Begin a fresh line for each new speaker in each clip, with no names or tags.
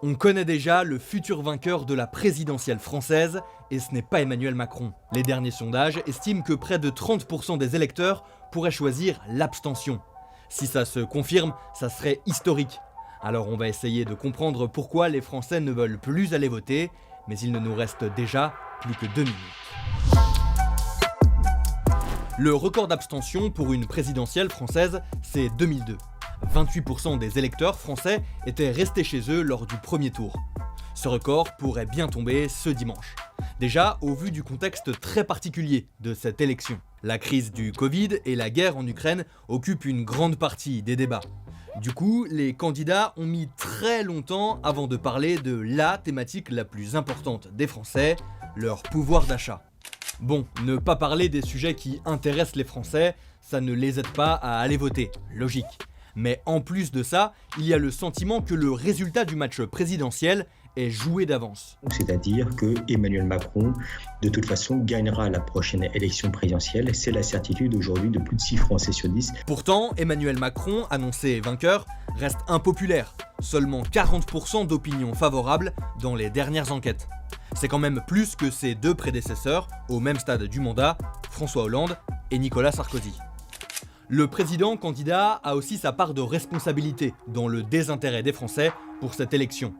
On connaît déjà le futur vainqueur de la présidentielle française, et ce n'est pas Emmanuel Macron. Les derniers sondages estiment que près de 30% des électeurs pourraient choisir l'abstention. Si ça se confirme, ça serait historique. Alors on va essayer de comprendre pourquoi les Français ne veulent plus aller voter, mais il ne nous reste déjà plus que 2 minutes. Le record d'abstention pour une présidentielle française, c'est 2002. 28% des électeurs français étaient restés chez eux lors du premier tour. Ce record pourrait bien tomber ce dimanche. Déjà, au vu du contexte très particulier de cette élection. La crise du Covid et la guerre en Ukraine occupent une grande partie des débats. Du coup, les candidats ont mis très longtemps avant de parler de la thématique la plus importante des Français, leur pouvoir d'achat. Bon, ne pas parler des sujets qui intéressent les Français, ça ne les aide pas à aller voter, logique. Mais en plus de ça, il y a le sentiment que le résultat du match présidentiel est joué d'avance.
C'est-à-dire que Emmanuel Macron, de toute façon, gagnera la prochaine élection présidentielle. C'est la certitude aujourd'hui de plus de 6 Français sur 10.
Pourtant, Emmanuel Macron, annoncé vainqueur, reste impopulaire. Seulement 40% d'opinion favorable dans les dernières enquêtes. C'est quand même plus que ses deux prédécesseurs, au même stade du mandat, François Hollande et Nicolas Sarkozy. Le président candidat a aussi sa part de responsabilité dans le désintérêt des Français pour cette élection.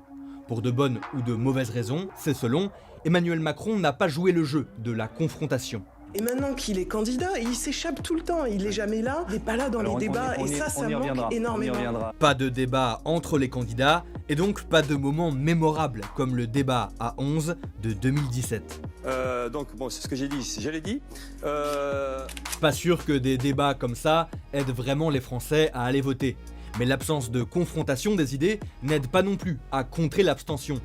Pour de bonnes ou de mauvaises raisons, c'est selon, Emmanuel Macron n'a pas joué le jeu de la confrontation.
Et maintenant qu'il est candidat, il s'échappe tout le temps, il n'est jamais là, il n'est pas là dans les débats, et ça manque énormément.
Pas de débat entre les candidats, et donc pas de moment mémorable comme le débat à 11 de 2017.
Donc bon, c'est ce que j'ai dit,
Pas sûr que des débats comme ça aident vraiment les Français à aller voter. Mais l'absence de confrontation des idées n'aide pas non plus à contrer l'abstention,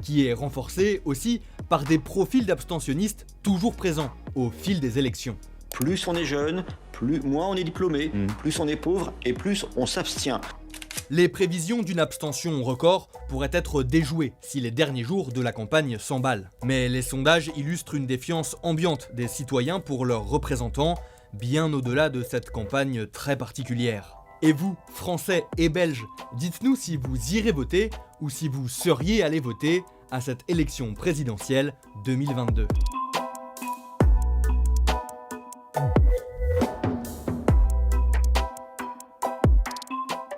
qui est renforcée aussi par des profils d'abstentionnistes toujours présents au fil des élections.
Plus on est jeune, moins on est diplômé, plus on est pauvre et plus on s'abstient.
Les prévisions d'une abstention record pourraient être déjouées si les derniers jours de la campagne s'emballent. Mais les sondages illustrent une défiance ambiante des citoyens pour leurs représentants, bien au-delà de cette campagne très particulière. Et vous, Français et Belges, dites-nous si vous irez voter ou si vous seriez allé voter à cette élection présidentielle 2022.